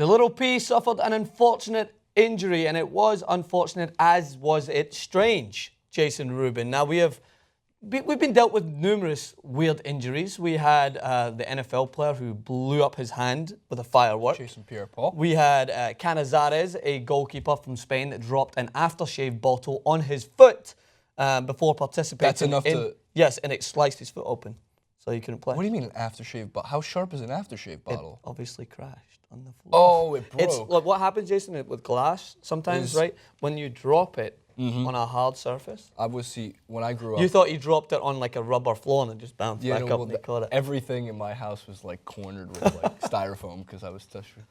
The Little Pea suffered an unfortunate injury, and it was unfortunate, as was it strange, Jason Rubin. Now, we've been dealt with numerous weird injuries. We had the NFL player who blew up his hand with a firework. Jason Pierre-Paul. We had Canizares, a goalkeeper from Spain, that dropped an aftershave bottle on his foot before participating. That's enough to... Yes, and it sliced his foot open, so he couldn't play. What do you mean an aftershave bottle? How sharp is an aftershave bottle? It obviously crashed on the floor. Oh, it broke. It's like what happens, Jason, with glass sometimes, right? When you drop it on a hard surface. Obviously, when I grew up... You thought you dropped it on like a rubber floor and it just bounced back up and you caught it. Everything in my house was like cornered with like styrofoam because I was touched with...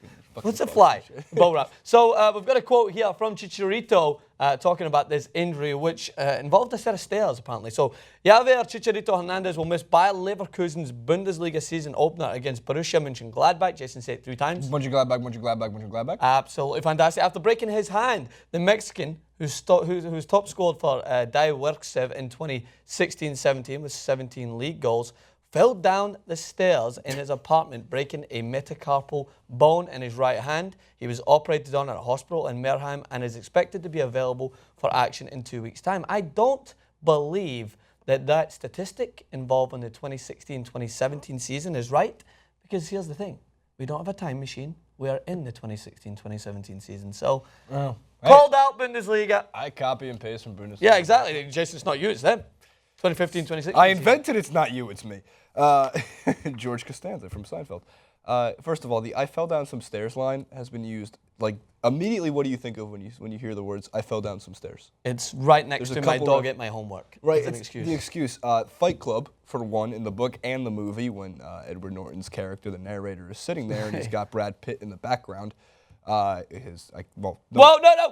What's a fly? Ball wrap. So we've got a quote here from Chicharito talking about this injury, which involved a set of stairs, apparently. So, Javier Chicharito Hernandez will miss Bayer Leverkusen's Bundesliga season opener against Borussia Mönchengladbach. Jason said it 3 times. Mönchengladbach, Mönchengladbach, Mönchengladbach. Absolutely fantastic. After breaking his hand, the Mexican, who's top scored for Bayer Leverkusen in 2016-17 with 17 league goals, fell down the stairs in his apartment, breaking a metacarpal bone in his right hand. He was operated on at a hospital in Merheim and is expected to be available for action in 2 weeks' time. I don't believe that statistic involving the 2016-2017 season is right, because here's the thing. We don't have a time machine. We are in the 2016-2017 season. So, called out Bundesliga. I copy and paste from Bundesliga. Yeah, exactly. Jason, it's not you, it's them. 2015-2016. I invented It's Not You, It's Me. George Costanza from Seinfeld. First of all, the I fell down some stairs line has been used, like, immediately what do you think of when you hear the words, I fell down some stairs? It's right next to my dog ate my homework. Right, it's an excuse. The excuse. Fight Club, for one, in the book and the movie, when Edward Norton's character, the narrator, is sitting there and he's got Brad Pitt in the background. No.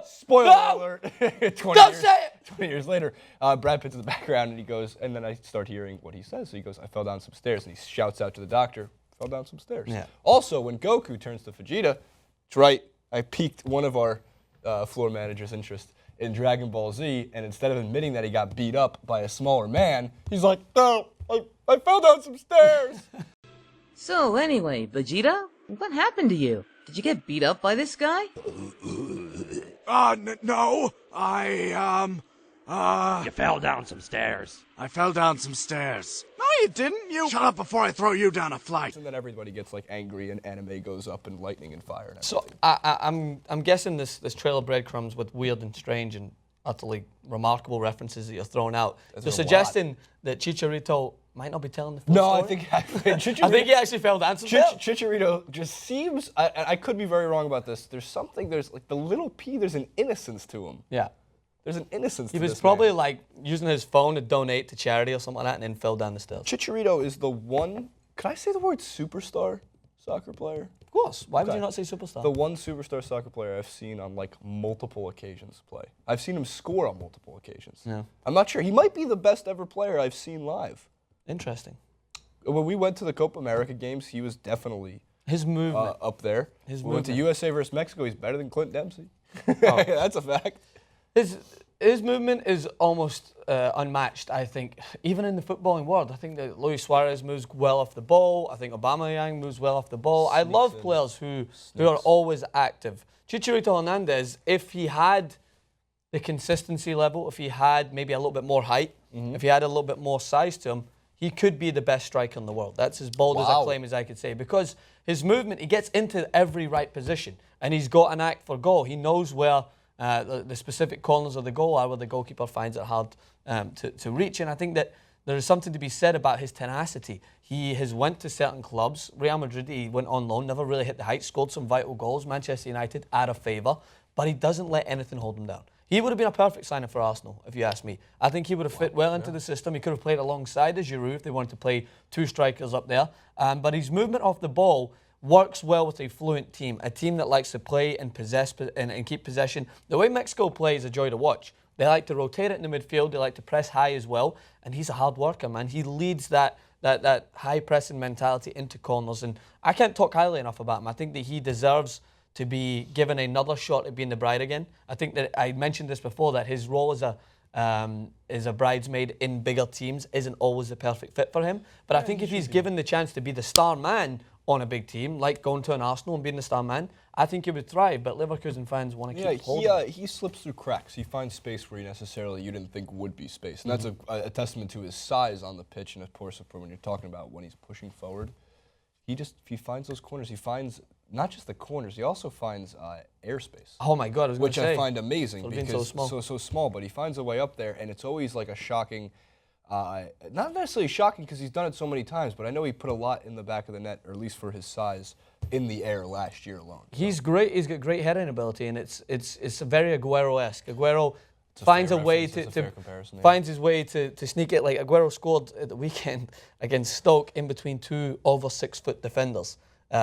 Spoiler alert. 20 years later, Brad Pitt's in the background and he goes, and then I start hearing what he says. So he goes, I fell down some stairs, and he shouts out to the doctor, fell down some stairs. Yeah. Also, when Goku turns to Vegeta, it's right, I piqued one of our floor manager's interest in Dragon Ball Z, and instead of admitting that he got beat up by a smaller man, he's like, no, I fell down some stairs. So anyway, Vegeta, what happened to you? Did you get beat up by this guy? No, You fell down some stairs. I fell down some stairs. No, you didn't. You shut up before I throw you down a flight. And then everybody gets like angry, and anime goes up, and lightning and fire. And so I'm guessing this trail of breadcrumbs with weird and strange and utterly remarkable references that you're throwing out. You're suggesting that Chicharito might not be telling the full story? I think he actually fell down some stairs. Chicharito just seems, I could be very wrong about this, there's like the Little Pea, there's an innocence to him. Yeah. There's an innocence to this. He this was probably man. like using his phone to donate to charity or something like that, and then fell down the stairs. Chicharito is the one, could I say the word superstar soccer player? Of course. Why would you not say superstar? The one superstar soccer player I've seen on like multiple occasions play. I've seen him score on multiple occasions. Yeah. I'm not sure. He might be the best ever player I've seen live. Interesting. When we went to the Copa America games, he was definitely his movement up there. His we went to USA versus Mexico. He's better than Clint Dempsey. Oh. That's a fact. His movement is almost unmatched, I think, even in the footballing world. I think that Luis Suarez moves well off the ball. I think Aubameyang moves well off the ball. I love players who are always active. Chicharito Hernandez, if he had the consistency level, if he had maybe a little bit more height, if he had a little bit more size to him, he could be the best striker in the world. That's as bold as a claim as I could say. Because his movement, he gets into every right position. And he's got an act for goal. He knows where the specific corners of the goal are, where the goalkeeper finds it hard to reach. And I think that there is something to be said about his tenacity. He has went to certain clubs. Real Madrid, he went on loan, never really hit the heights, scored some vital goals. Manchester United, out of favour. But he doesn't let anything hold him down. He would have been a perfect signing for Arsenal, if you ask me. I think he would have fit well into the system. He could have played alongside Giroud if they wanted to play two strikers up there. But his movement off the ball works well with a fluent team, a team that likes to play and possess and keep possession. The way Mexico plays is a joy to watch. They like to rotate it in the midfield. They like to press high as well. And he's a hard worker, man. He leads that high pressing mentality into corners. And I can't talk highly enough about him. I think that he deserves to be given another shot at being the bride again. I think that I mentioned this before, that his role as a bridesmaid in bigger teams isn't always the perfect fit for him. But I think if he's given the chance to be the star man on a big team, like going to an Arsenal and being the star man, I think he would thrive. But Leverkusen fans want to keep holding. He slips through cracks. He finds space where you didn't think would be space. And that's a testament to his size on the pitch, and of course, when you're talking about when he's pushing forward, he finds those corners. He finds not just the corners, he also finds airspace. Oh my God, which I find amazing because so small, but he finds a way up there, and it's always like a shocking, not necessarily shocking because he's done it so many times, but I know he put a lot in the back of the net, or at least for his size, in the air last year alone. He's great. He's got great heading ability, and it's very Aguero-esque. Aguero finds finds his way to sneak it. Like Aguero scored at the weekend against Stoke in between two over 6 foot defenders.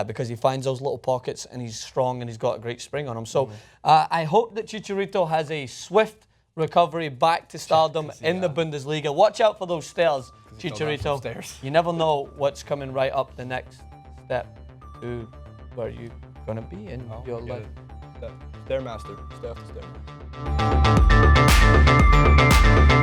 Because he finds those little pockets and he's strong and he's got a great spring on him. So I hope that Chicharito has a swift recovery back to stardom in the Bundesliga. Watch out for those stairs, Chicharito. You never know what's coming right up the next step to where you're going to be in your life. Stairmaster. Stay off the stairmaster.